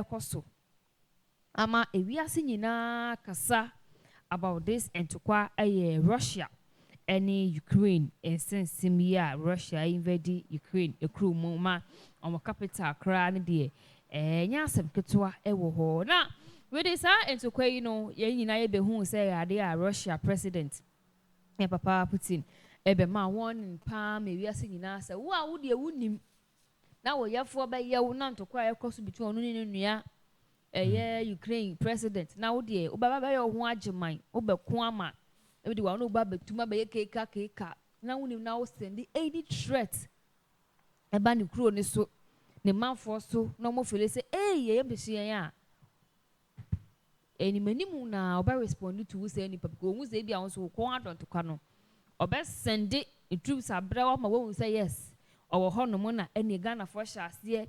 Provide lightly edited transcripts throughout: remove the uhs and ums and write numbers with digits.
ekoso ama ewiase nyina kasa about this entokwa Russia any Ukraine and since Russia invaded Ukraine ekru mu ma on capital kra ne de nyasem ketwa ewo ho na we dey say entokwa yi no ye nyina ye be hu say ade a Russia president Papa Putin ebe ma won pa me wiase nyina say wo a wo de wunim na wo yefo be ye wo na ntokwa ekoso bitu onu ne nua Ukraine president na wo de obaba be yo ho ageman obeko ama e de wa no ba betuma be keka na wonim na wo send any threat e ba ne kuro ne so ne manfo so na mo fele say ye be hye a eni manimu na oba respond to say ni papa ko hu say bia won so ko adontoka no oba send it troops abra ma wo say yes owo ho no mo na eni Ghana for hyase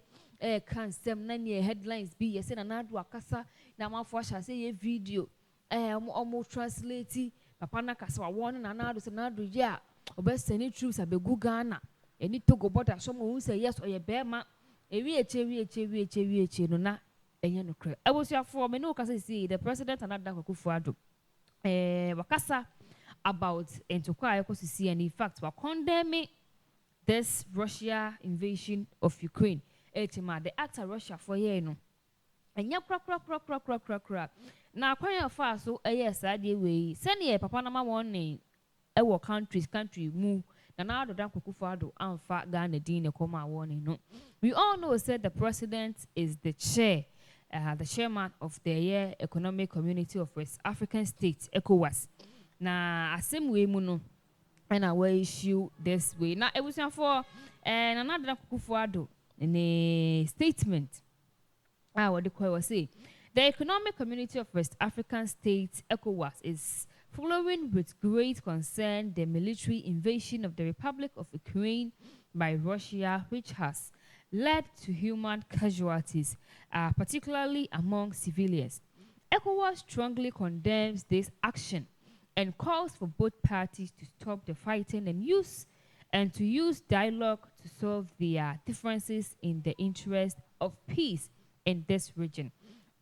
kan sem na ne headlines bi ye say na adu akasa na manfo hyase ye video omo translate papa na kasa won na adu say na adu ya oba send troops abegu Ghana eni Togo border so mo say yes oye be ma ewi eche no na enye no kre for me no kasa see the president and Akuffo Addo wakasa about entokwa ekosisi and in fact we condemning this Russia invasion of Ukraine etima the act of Russia for here no enye kra na kwan fa so yes ade we send papa na ma won ne country mu na ado Akuffo Addo amfa Ghana din ne koma won no we all know said the president is the chairman of the Economic Community of West African States, ECOWAS. Na asem we mu no, and I will issue this way. Now, it was for another Akuffo Addo in a statement. What the call was say, the Economic Community of West African States, ECOWAS, is following with great concern the military invasion of the Republic of Ukraine by Russia, which has led to human casualties, particularly among civilians. ECOWAS strongly condemns this action and calls for both parties to stop the fighting and to use dialogue to solve their differences in the interest of peace in this region.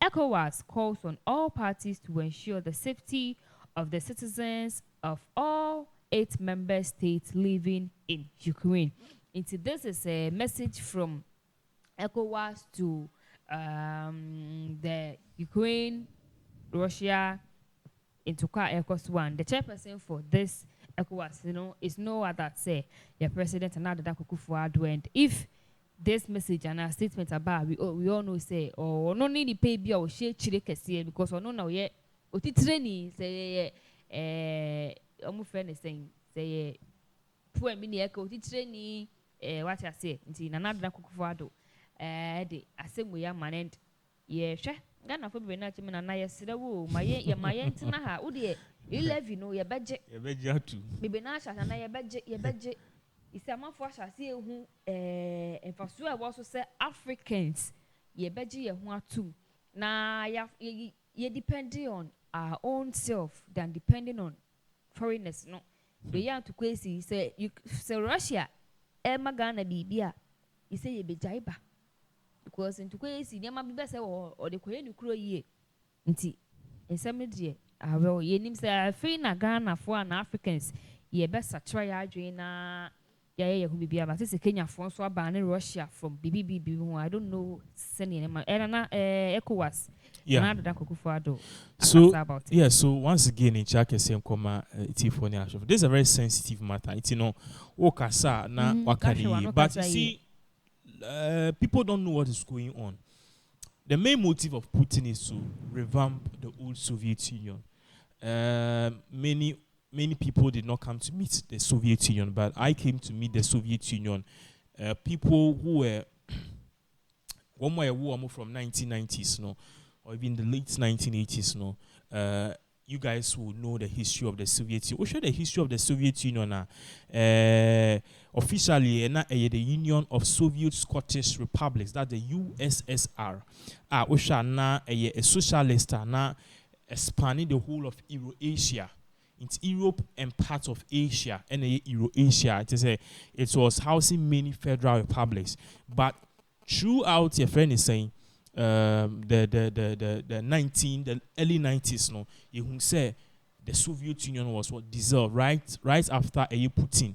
ECOWAS calls on all parties to ensure the safety of the citizens of all 8 member states living in Ukraine. This is a message from ECOWAS to the Ukraine, Russia, into ECOWAS one. The chairperson for this ECOWAS, is no other say the president and other Akuffo Addo. And if this message and our statement about we all know say or no need to pay bill or share chile because or no now yet training say almost friend is saying say poor mini echo training what I say nti na nada Akuffo Addo de asem we amanent ye hwe Ghana for be na chime na yesere wo maye ntina ha wo de 11 no ye beje atu bebe na asha na ye beje isamafo asase ehu enfaso e wo so say Africans ye beje ye hu atu na ye depending on our own self than depending on foreigners no be ya to kwesi say Russia Ghana bibia he say ye bejaiba because into kwesi nyama bi bese o de koye ni kuro yie nti ensem de awo ye nim say free na Ghana for na Africans ye besa try adwen na ye hu bibia ba say Kenya for so aba ne Russia from bibi I don't know send na ECOWAS. Yeah. So once again in Chake same comma Tifoni. This is a very sensitive matter. It's na wakani. But you see, people don't know what is going on. The main motive of Putin is to revamp the old Soviet Union. Many people did not come to meet the Soviet Union, but I came to meet the Soviet Union. People who were one more from 1990s, or even the late 1980s, you guys will know the history of the Soviet Union. What's the history of the Soviet Union? Officially, the Union of Soviet Scottish Republics, that's the USSR. Which are a socialist, expanding the whole of Eurasia. It's Europe and parts of Asia, and Eurasia. It was housing many federal republics. But throughout, your friend is saying, the early 90s, no, you say the Soviet Union was what dissolved right after Putin.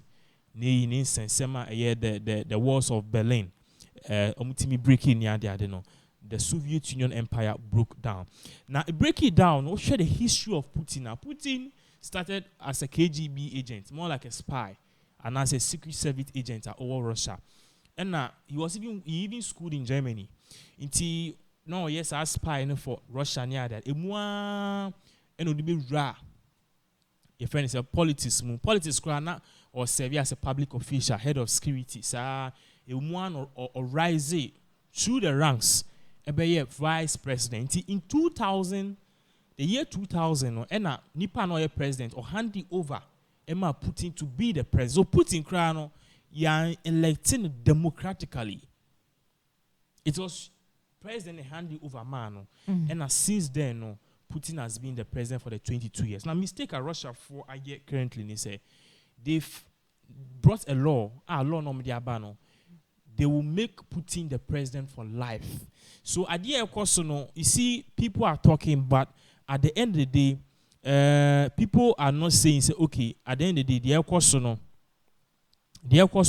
The walls of Berlin. Breaking the Soviet Union empire broke down. Now, break it down, we'll share the history of Putin. Now, Putin started as a KGB agent, more like a spy, and as a secret service agent over Russia. And now he even schooled in Germany. Until no, yes, I spy for Russia near that. Your friend is a politics, or serve as a public official, head of security. So, or rise through the ranks. Vice president in 2000, the year 2000, and Nipa no president or hand it over Emma Putin to be the president. So Putin crown elected democratically. It was president handing over man, and since then, no, Putin has been the president for the 22 years. Now, mistake at Russia for a year currently, they say they've brought a law no, they will make Putin the president for life. So at the end, of course, you see, people are talking, but at the end of the day, people are not saying, say, okay, at the end of the day, of course,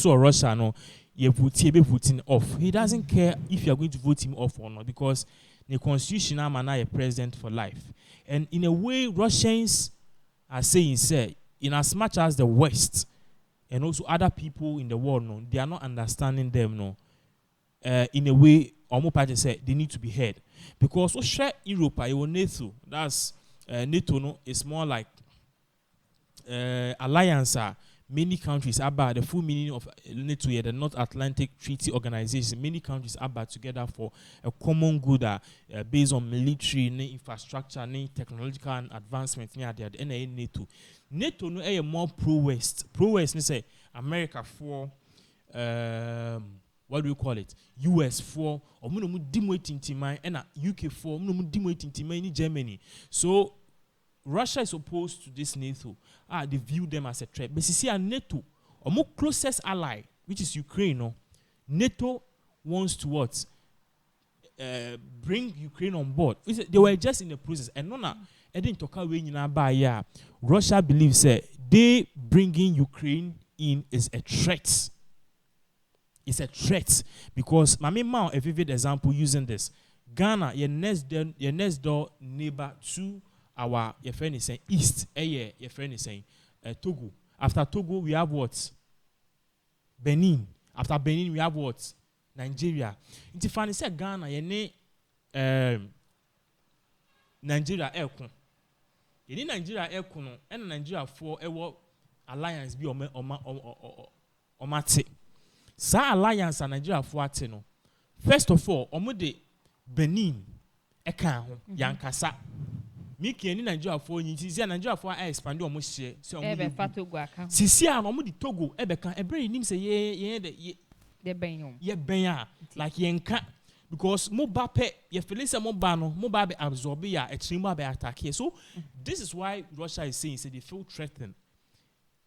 Russia, no, you put Putin off. He doesn't care if you are going to vote him off or not, because the constitution is a president for life. And in a way, Russians are saying, say, in as much as the West and also other people in the world, no, they are not understanding them, no. In a way, Omo Party said they need to be heard, because we share Europe, NATO. That's NATO, no, it's more like alliance. Many countries are the full meaning of NATO here, the North Atlantic Treaty Organization. Many countries are together for a common good based on military, infrastructure, technological and advancement near the NATO. NATO no a more pro-West. Pro-West, say America for what do you call it? US for or and UK for in Germany. So Russia is opposed to this NATO. They view them as a threat. But you see, NATO, our more closest ally, which is Ukraine, no, NATO wants to what? Bring Ukraine on board. They were just in the process. And no, didn't talk away. Russia believes that they bringing Ukraine in is a threat. It's a threat because my main a vivid example using this. Ghana, your next door neighbor to our your friend is saying east. Your friend is saying Togo. After Togo, we have what? Benin. After Benin, we have what? Nigeria. It's funny say Ghana, your name Nigeria aircon. You need Nigeria aircon and Nigeria for a alliance be or mate. Sa alliance and Nigeria for ateno. First of all, omude Benin eka ho yankasa. Miki ni Nigeria for yin ti Nigeria for expand omo share. So omo Togo aka. Sisi an omo di Togo ebeka ebre nim say ye ben ya like yenka because Mobape ye feel say Moba be absorb ya extreme be attack here. So this is why Russia is saying say they feel threatened.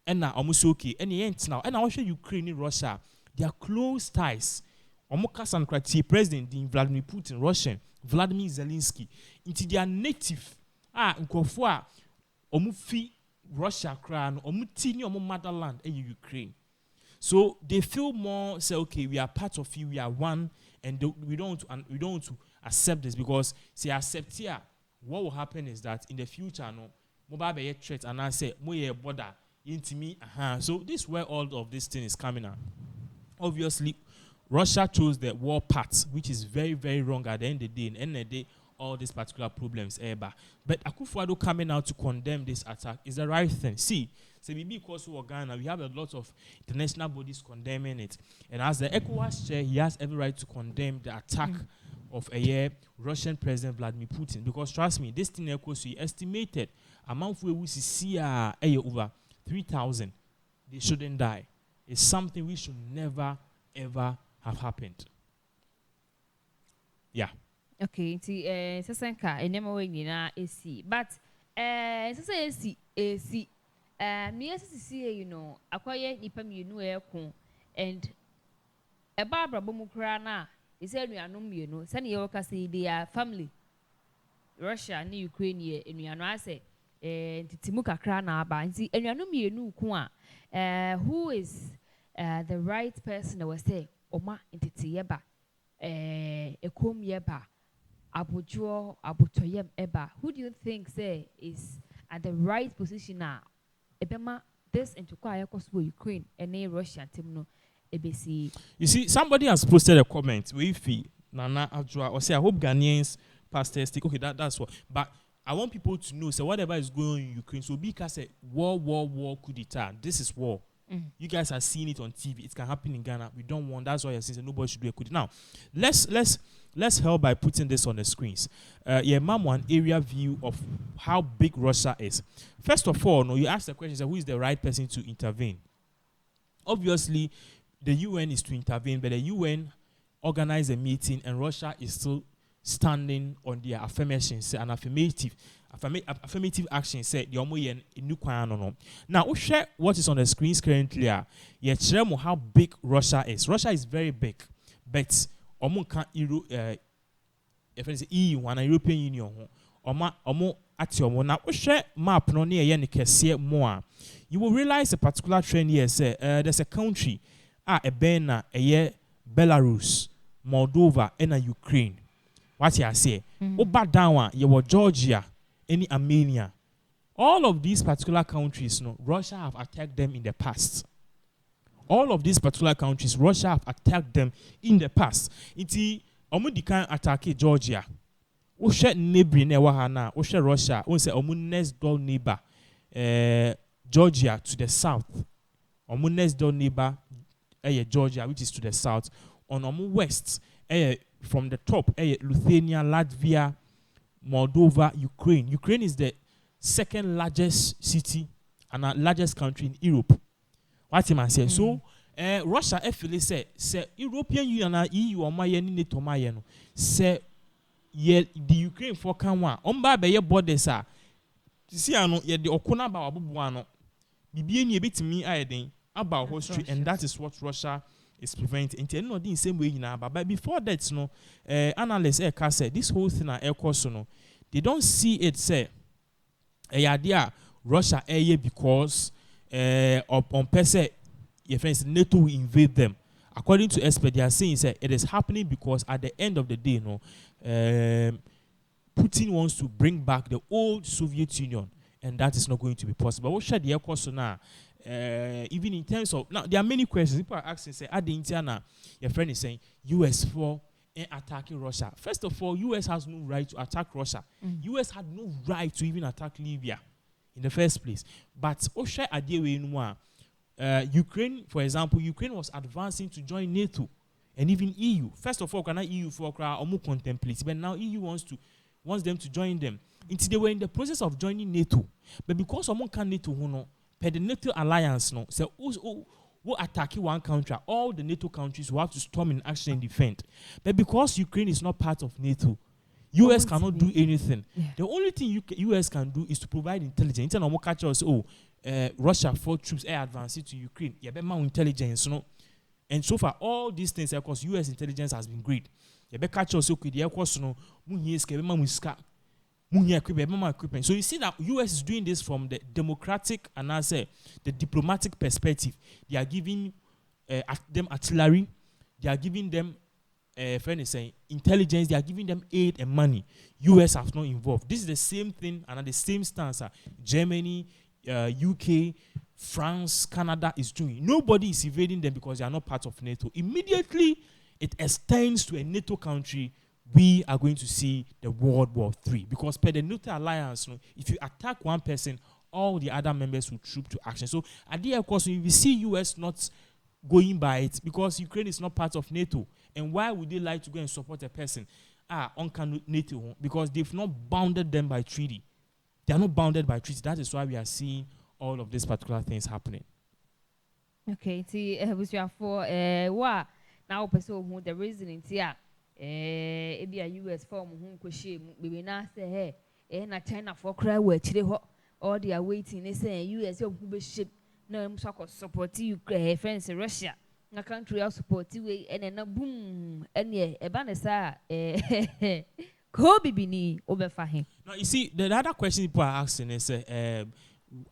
And now almost okay. And the end now. And I show Ukraine and Russia. Their close ties. Omokas and Krati President Vladimir Putin, Russian, Vladimir Zelensky, into their native. Nkofua omufi Russia crown, omutini omo motherland and Ukraine. So they feel more say, okay, we are part of you, we are one, and we don't want to accept this because say accept here. What will happen is that in the future, no, mobile be a threat, and I say, moye border. Into me, So this is where all of this thing is coming out. Obviously, Russia chose the war path, which is very, very wrong at the end of the day. In the end of the day, all these particular problems But Akuffo Addo coming out to condemn this attack is the right thing. See, so maybe because of Ghana, we have a lot of international bodies condemning it. And as the Ecowas chair, he has every right to condemn the attack of Russian President Vladimir Putin. Because trust me, this thing Ecowas estimated amount we see over 3,000, they shouldn't die. It's something we should never, ever have happened. Yeah. Okay, Sasanka, and never wing in AC. But, AC, me as see, you know, acquire Nipam, you know, and a Barbara Bomukrana, He said, "We are no me, no. Send your say they are family. Russia and Ukraine, and we are not say, Timuka Krana Banzi, and you are no me, no kwa. Who is the right person that was say, Oma intiti yeba, ekom yeba, abujo, abutoyem eba. Who do you think say is at the right position now? Ebema this into kwa Ukraine and Russia Timno ABC. You see, somebody has posted a comment with Nana Adjoa or say, I hope Ghanaians pastors think, okay, that's what. But I want people to know, so whatever is going on in Ukraine, so because say war, coup d'etat. This is war. You guys are seeing it on TV. It can happen in Ghana. We don't want. That's why you're saying nobody should do a coup d'etat. Now, let's help by putting this on the screens. Ma'am, one area view of how big Russia is. First of all, no, you ask the question, who is the right person to intervene? Obviously, the UN is to intervene, but the UN organized a meeting, and Russia is still standing on their affirmations and affirmative action. Said the no. Now, we share what is on the screens currently. How big Russia is. Russia is very big, but EU and European Union. Now, we share map no near more. You will realize a particular trend here. Say there's a country. Ebena, Belarus, Moldova, and Ukraine. What you say? Oba down, you were Georgia, any Armenia. All of these particular countries, no, Russia have attacked them in the past. All of these particular countries, Russia have attacked them in the past. Iti omudi kan attack Georgia. O share neighbor ne wahana. O share Russia. O say omu next door neighbor, Georgia to the south. Omu next door neighbor. Georgia, which is to the south. On west, from the top, Lithuania, Latvia, Moldova, Ukraine. Ukraine is the second largest city and largest country in Europe. What am I saying? So, Russia, say European Union and EU or my NATO no. Say the Ukraine for Kanwa. Be ye borders are. See, I know ye the okuna ba wabuano. Bibi ni bit me ayedin. About history, and that is what Russia is preventing. Not in the same way now, but before that, no, analysts said this whole thing no, they don't see it say a idea Russia because on per se, your friends NATO will invade them. According to experts, they are saying it is happening because at the end of the day, no, Putin wants to bring back the old Soviet Union, and that is not going to be possible. What should the Ecowas now? Even in terms of now, there are many questions. People are asking, say, at the Indiana, your friend is saying US for attacking Russia. First of all, US has no right to attack Russia. US had no right to even attack Libya in the first place. But Osha Adewe Ukraine, for example, Ukraine was advancing to join NATO and even EU. First of all, can EU for contemplate, but now EU wants them to join them. Until they were in the process of joining NATO, but because can NATO per the NATO alliance, no, so who attack one country, all the NATO countries will have to storm in action and defend. But because Ukraine is not part of NATO, US cannot do anything. Yeah. The only thing US can do is to provide intelligence. Russia for troops air advancing to Ukraine. Yeah, but more intelligence, no. And so far, all these things, of course, US intelligence has been great. Yeah, but catch us okay. The course, no, equipment. So you see that US is doing this from the democratic and I say the diplomatic perspective. They are giving them artillery, they are giving them intelligence, they are giving them aid and money. US have not involved. This is the same thing and at the same stance Germany, UK, France, Canada is doing. Nobody is evading them because they are not part of NATO. Immediately it extends to a NATO country. We are going to see the World War III because per the NATO alliance, no, if you attack one person, all the other members will troop to action. So at the of course, we see US not going by it because Ukraine is not part of NATO. And why would they like to go and support a person on NATO? Because they've not bounded them by treaty. They are not bounded by treaty. That is why we are seeing all of these particular things happening. Okay, see, was your for what now? Person the reason is here. It be a US form whom question we now say hey na China for cry where all they are waiting they say US ship no support Ukraine friends Russia na country our support we and na boom ene e ba ne sa ko bibini obefa he. Now you see the other question people are asking is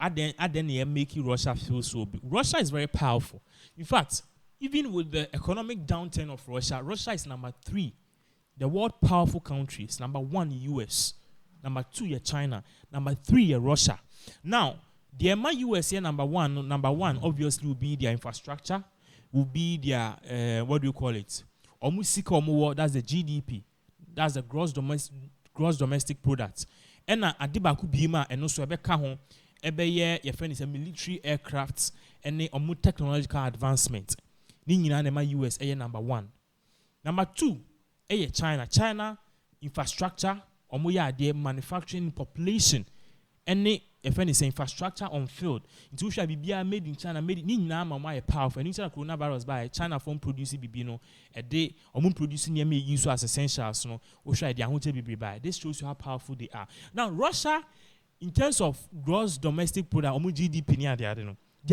are they making Russia feel so big? Russia is very powerful. In fact, even with the economic downturn of Russia, Russia is number 3. The world powerful countries. Number 1, US. Number 2, China. Number 3, Russia. Now, the US here, number one, obviously will be their infrastructure, will be their, what do you call it? That's the GDP. That's the gross domestic product. And adibaku bima and also ebeka ho ebeye your friend is a military aircrafts and a technological advancement. Ni nyina na US number 1. Number 2 China. China infrastructure omo ya ade manufacturing population and your friend is infrastructure on field. It will be made in China, made ni nyina ma powerful. And inside coronavirus by China from producing bibino a day omo producing near me use as essentials no o sha dia ho te bibi by. This shows you how powerful they are. Now Russia in terms of gross domestic product omo GDP near they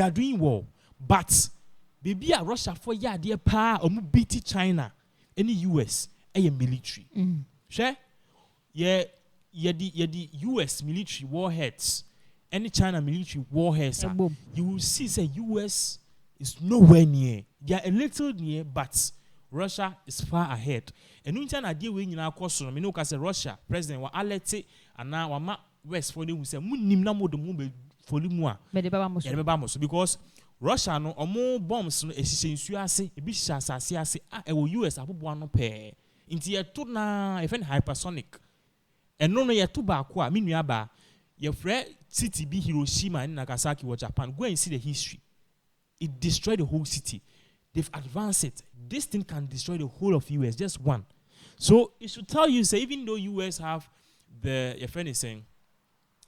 are doing well, but baby Russia for ya dear pa omo beat China any US military. Sure? Yeah, the US military warheads, any China military warheads, you will see say US is nowhere near. They are a little near, but Russia is far ahead. And when China deal with our question, I know because Russia president was alerted and now we West for them who say munim na mo de mo be foli mu a. Because Russia no omo bombs no esisi ase ebi hia asase ase e wo US abobo ano pe. Inti ye to na even hypersonic. And no ye to ba ko a menua ba ye frɛ city be Hiroshima and Nagasaki or Japan. Go and see the history. It destroyed the whole city. They've advanced it. This thing can destroy the whole of US, just one. So it should tell you, say, even though US have the, your friend is saying,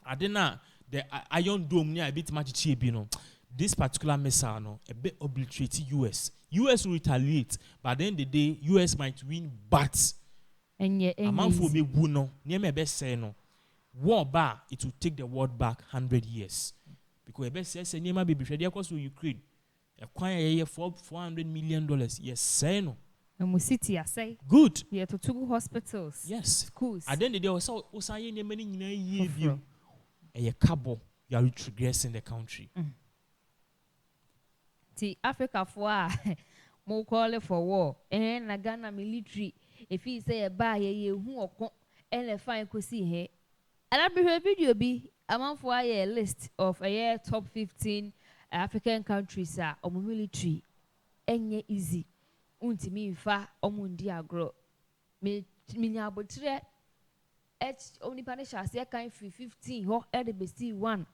I don't know, the Iron Dome near a bit much cheap, you know. This particular missile, no, a bit obliterated US. US will retaliate, but at the end of the day, US might win, but a man for me, no, near my best say, no. War bar, it will take the world back 100 years. Because best says near my baby, there cost to Ukraine. Acquire a year for $400 million. Yes, say no. And city, I say. Good. We have to 2 hospitals. Yes. Schools. At the end of the day, also saying many years. A cabo, you are retrogressing the country. See, Africa for more call for war. And Ghana military. If he say a buy a who or and a fine could see here. And I be video be among for a list of a year top 15 African countries are military. Enye easy. Unti mi fa omundi agro. Me abotre only panisha se kan 15 ho e de besti 1.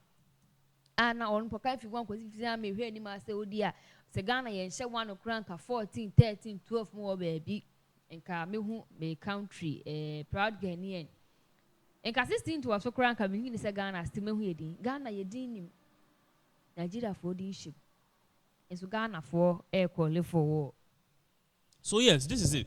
Ana on poka 51 ko 15 me hwe ni ma se odi a se Ghana ye hye 1 okranka 14 13 12 mo baby enka me hu me country proud Ghanaian. Enka 16 to so kranka me ni se Ghana still me hu yedin. Ghana yedin nim. Nigeria for the ship. And so Ghana for air quality for war. So yes, this is it.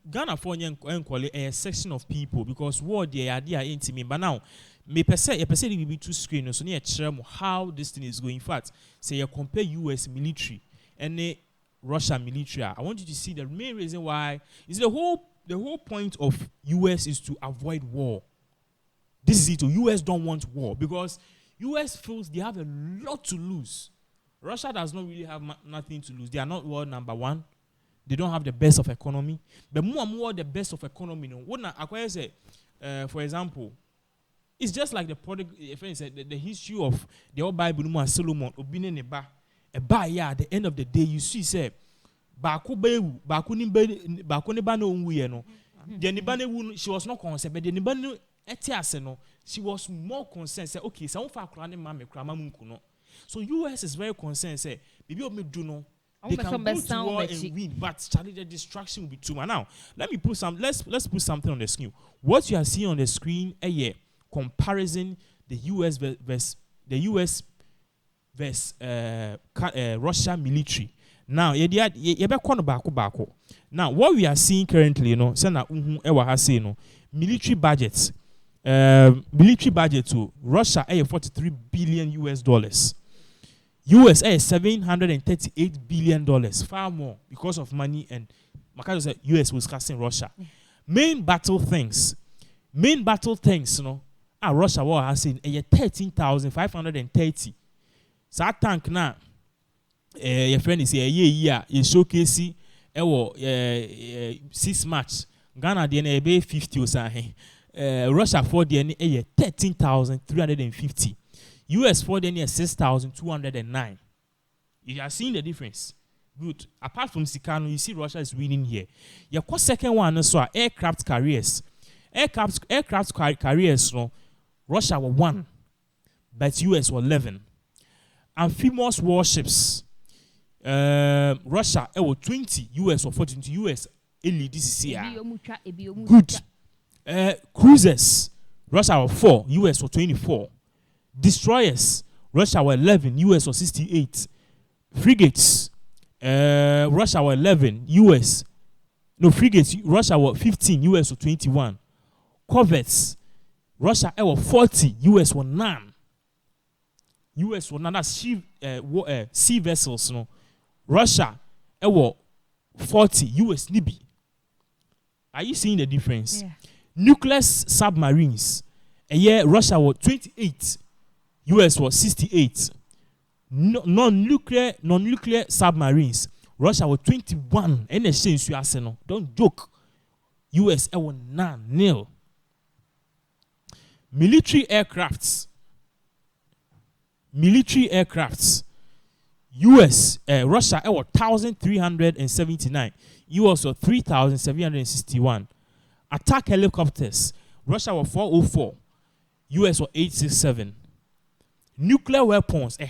Ghana for a section of people because war the idea ain't me. But now, me per se be too screen so near how this thing is going. In fact, say you compare US military and the Russia military. I want you to see the main reason why is the whole point of US is to avoid war. This is it. US don't want war because US feels they have a lot to lose. Russia does not really have nothing to lose. They are not world number 1. They don't have the best of economy. But more and more the best of economy. For example, it's just like the product. The history of the old Bible and Solomon. At the end of the day, you see, say, she was not concerned, but the she was more concerned. Say, okay, so US is very concerned. Say, baby, me do no. They can go to war and win, but Charlie, the distraction will be too much. Now, let me put some. Let's put something on the screen. What you are seeing on the screen, comparison the US versus Russia military. Now, now what we are seeing currently, military budgets. Military budget to Russia $43 billion. US $738 billion, far more because of money and US was casting Russia. Main battle things, you know, Russia war has seen 13,530. So I tank now, your friend is a year, you showcase 6 match. Ghana DNA 50 or something. Russia for DNA 13,350. US for DNA 6,209. You are seeing the difference. Good. Apart from Sikano, you see Russia is winning here. Your second one is aircraft carriers. Aircraft carriers, no, Russia were 1, but US were 11. Amphibious warships, Russia were 20, US were 14. US this year. Good. Cruisers, Russia were 4, US were 24. Destroyers, Russia were 11, US were 68. Frigates, Russia were 11, frigates, Russia were 15, US were 21. Corvettes, Russia were 40, US were 9. US were 9, that's sea vessels, no. Russia were 40, US Navy. Are you seeing the difference? Yeah. Nuclear submarines, Russia were 28, US was 68. Non-nuclear submarines, Russia were 21. Don't joke. US were 9-0. Military aircrafts, US, Russia were 1,379. US were 3,761. Attack helicopters, Russia were 404. US were 867. Nuclear weapons, the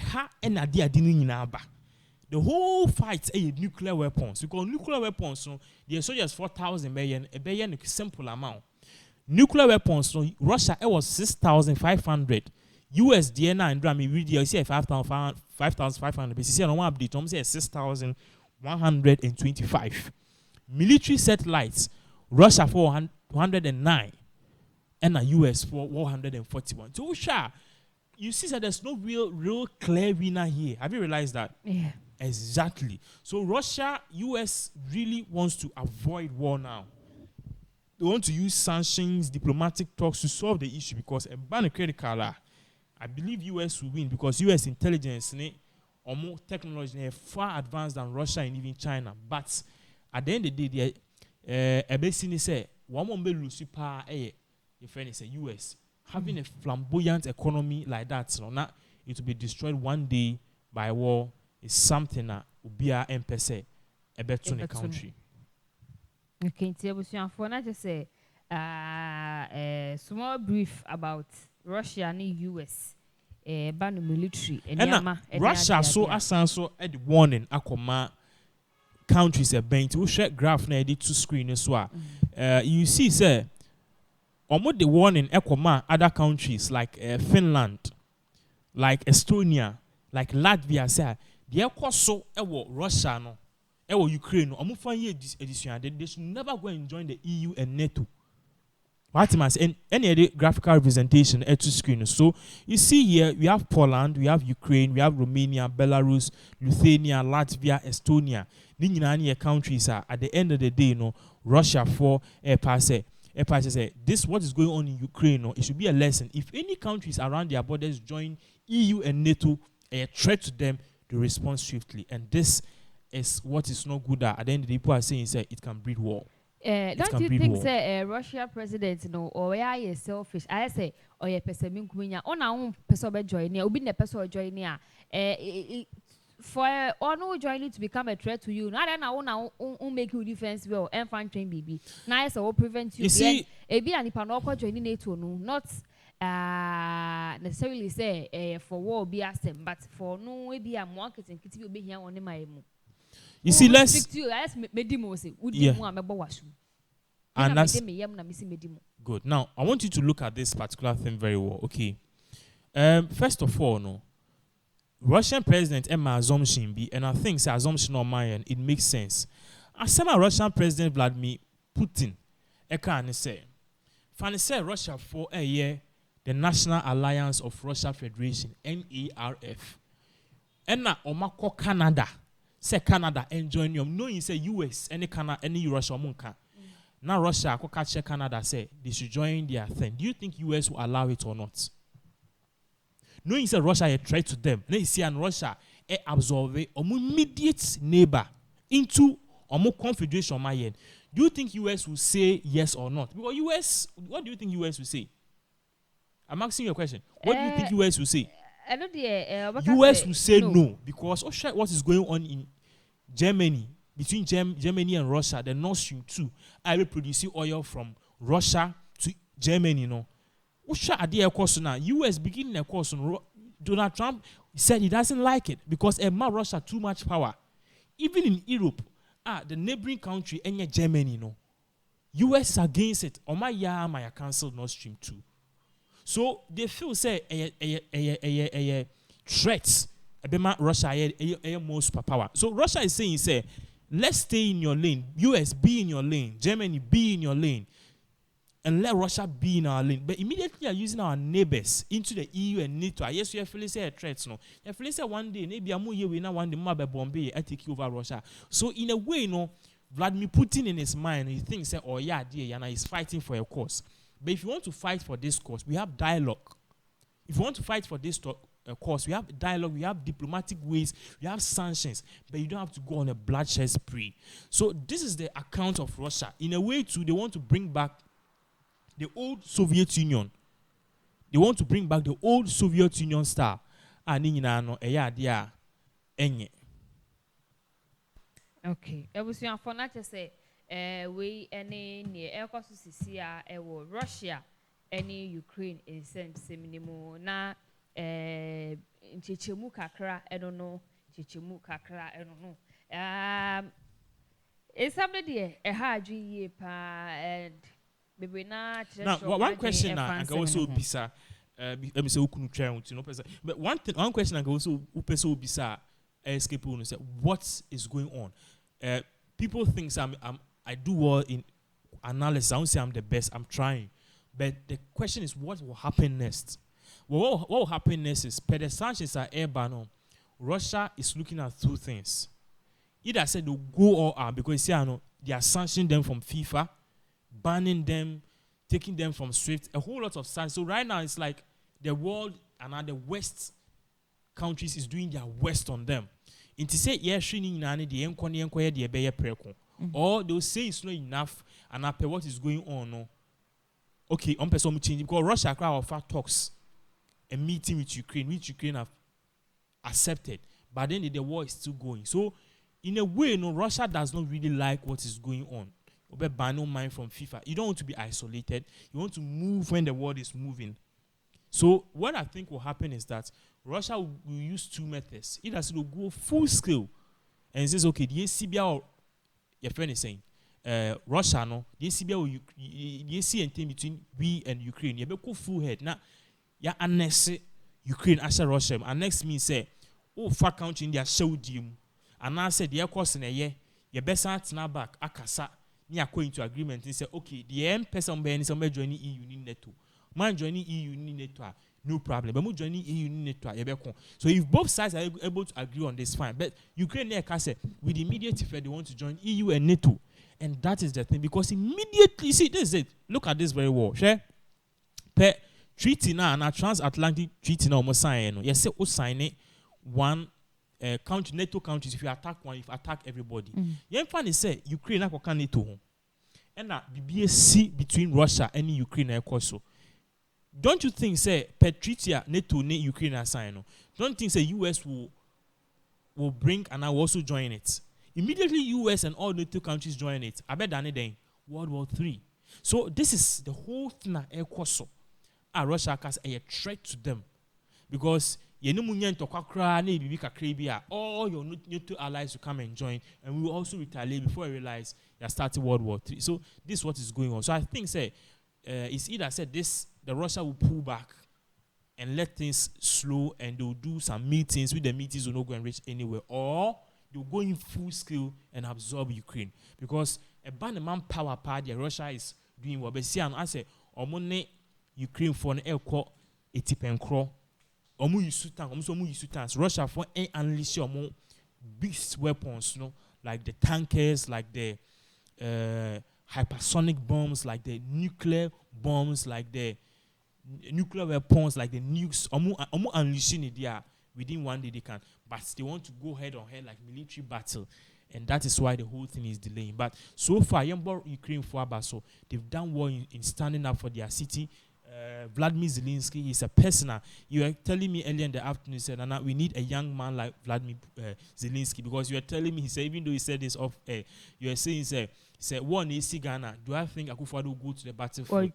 whole fight nuclear weapons. Because nuclear weapons, so the soldiers 4,000 a simple amount. Nuclear weapons, so Russia was 6,500. US DNA and Drami video you see 5,500. But you see on one update, I'm saying 6,125. Military satellites, Russia for 109, and a US for 141. So you see that there's no real clear winner here. Have you realized that? Yeah. Exactly. So Russia, US really wants to avoid war now. They want to use sanctions, diplomatic talks to solve the issue because a ban critical. I believe US will win because US intelligence or more technology far advanced than Russia and even China. But at the end of the day, a basically say one more lose power. Your friend is a US having a flamboyant economy like that. So now it will be destroyed one day by war. Is something that will be a MPC a better in the country. Okay, for not just say small brief about Russia and US ban military and Russia so asanso at the warning akoma countries a bent we share graph na edit to screen as well. You see say almost the warning akoma other countries like Finland, like Estonia, like Latvia say they so Russia no Ukraine no edition they should never go and join the EU and NATO. And any other graphical representation to screen. So you see here we have Poland, we have Ukraine, we have Romania, Belarus, Lithuania, Latvia, Estonia. These countries are at the end of the day, Russia for this what is going on in Ukraine. It should be a lesson. If any countries around their borders join EU and NATO, a threat to them to respond swiftly. And this is what is not good at the end of the day. People are saying it can breed war. Don't you think, say, Russia president, or where is selfish? I say, or a person on our own person joining, or being a person joining, for or no joining to become a threat to you. Not an hour make you defense well and find train baby. Nice or prevent you. See, a be an ipanoco joining NATO, no, not necessarily say for war be asked, but for no way be a market and kitty be here on my. You see, let's and that's good. Now, I want you to look at this particular thing very well. Okay. First of all, Russian President Emma assumption be, and I think say assumption on my end, it makes sense. As Russian President Vladimir Putin, can say, Fanny say Russia for a year, the National Alliance of Russia Federation (NARF). And na omako Canada. Say Canada enjoy nyom. Knowing say US, any Canada, any Russia omunka. Now Russia ko catch Canada say they should join their thing. Do you think US will allow it or not? Knowing say Russia a threat to them. Then you see and Russia absorb immediate neighbor into confederation my end. Do you think US will say yes or not? Because US, what do you think US will say? I'm asking you a question. What do you think US will say? I know the US will say no because what is going on in Germany, between Germany and Russia, the Nord Stream 2, I will produce oil from Russia to Germany, you know. US beginning a course on Donald Trump said he doesn't like it because it made Russia too much power. Even in Europe, the neighboring country, any Germany, you know, US is against it. Maya cancelled Nord Stream 2. So they feel say a threat about Russia a more superpower. So Russia is saying say, let's stay in your lane. US be in your lane. Germany be in your lane. And let Russia be in our lane. But immediately are using our neighbors into the EU and NATO. Yes, we have to say a threat. No, you have to say one day, maybe I'm here, we now one day, more Bombay, I take over Russia. So in a way, you know, Vladimir Putin in his mind, he thinks that, oh yeah, dear, Yana is fighting for a cause. But if you want to fight for this cause, we have dialogue. If you want to fight for this cause, we have dialogue, we have diplomatic ways, we have sanctions, but you don't have to go on a bloodshed spree. So this is the account of Russia. In a way, too, they want to bring back the old Soviet Union. They want to bring back the old Soviet Union style. Okay. Ebusuan for na say we any near Ecowas Russia any Ukraine in seminimo na chichemu kakra I don't know chichemu kakra I don't know. It's somebody a hard ye pa and now, one question I can also bisa. But one question I can also bisa escape on say what is going on. People think I do well in analysis. I don't say I'm the best. I'm trying, but the question is what will happen next. Well, what will happen next is per the sanctions are airborne. Russia is looking at two things. Either said they'll go all out because they are sanctioning them from FIFA. Banning them, taking them from SWIFT, a whole lot of sanctions. So right now it's like the world and the West countries is doing their worst on them. And to say or they'll say it's not enough and after what is going on. No. Okay, on person change because Russia offer talks a meeting with Ukraine, which Ukraine have accepted, but then the war is still going. So in a way, no, Russia does not really like what is going on. Ban no mind from FIFA. You don't want to be isolated. You want to move when the world is moving. So what I think will happen is that Russia will use two methods. Either it will go full scale and it says, okay, the ACBA, your friend is saying, Russia, no, the ACBA will the ACN between we and Ukraine. You go full head. Now, you annex Ukraine as a Russia. Annex means say, oh, far country in their show dim. And I said, the air cost in a year, your best answer now back, akasa. Ni according to agreement and say okay the M person be somebody joining EU ni NATO man joining EU ni NATO no problem but mo joining EU ni NATO so if both sides are able to agree on this fine but Ukraine can say with immediate effect they want to join EU and NATO and that is the thing because immediately see this is it look at this very well share per treaty now na transatlantic treaty now almost sign no yes say o sign it one country NATO countries if you attack one if attack everybody. Yen fan is say Ukraine na kwa NATO and na BBC between Russia and Ukraine na so. Don't you think say per treaty NATO ne Ukraine assign no? Don't think say US will bring and I will also join it. Immediately US and all NATO countries join it. I bet than then World War III. So this is the whole thing na so. Russia has a threat to them because all your NATO allies will come and join, and we will also retaliate before I realize you're starting World War III. So this is what is going on. So I think it's either said this the Russia will pull back and let things slow, and they'll do some meetings. With the meetings will not go and reach anywhere, or they'll go in full scale and absorb Ukraine because a band manpower party Russia is doing what. But see, I say, Ukraine for an air call a tip and crawl. omu use tank, omu use tanks. Russia for unleash omu beast weapons, like the tankers, like the hypersonic bombs, like the nuclear bombs, like the nuclear weapons, like the nukes. Omu unleashing it there within one day they can, but they want to go head on head like military battle. And that is why the whole thing is delaying. But so far, Ukraine for Abaso, they've done well in standing up for their city. Vladimir Zelensky is a personal. You were telling me earlier in the afternoon, said, Anna, we need a young man like Vladimir Zelensky, because you were telling me, he said, even though he said this off air, you were saying, he said, one is Ghana. Do I think Akuffo Addo will go to the battlefield? He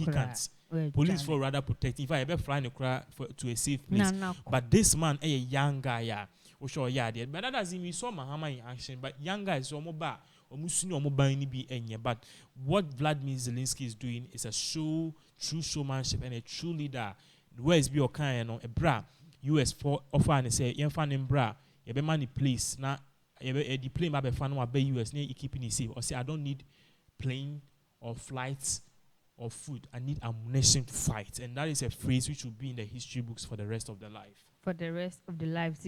can't. Police for rather protect. If I ever fly to a safe place. But this man, a young guy, yeah. Sure, yeah, but that doesn't mean so Mahama in action. But young guys, so mobile, but what Vladimir Zelensky is doing is a true showmanship and a true leader. Where is be kind a bra US for offer and say, "Yen fan in bra, you be money place now. The plane by fan wa be US near keeping it safe." Or say, "I don't need plane or flights or food. I need ammunition to fight." And that is a phrase which will be in the history books for the rest of the life. For the rest of the lives,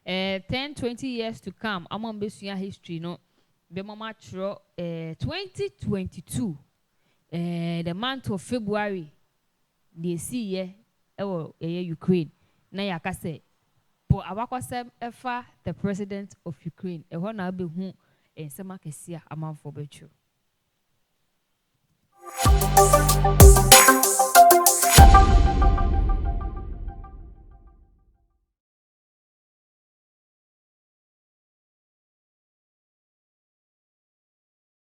10, 20 years to come, I'm on base history, the mama 2022, the month of February, they see Ukraine. Na yakase, po awakwasem efa the president of Ukraine. Eho na be hu ensema kesia amamfo bechu.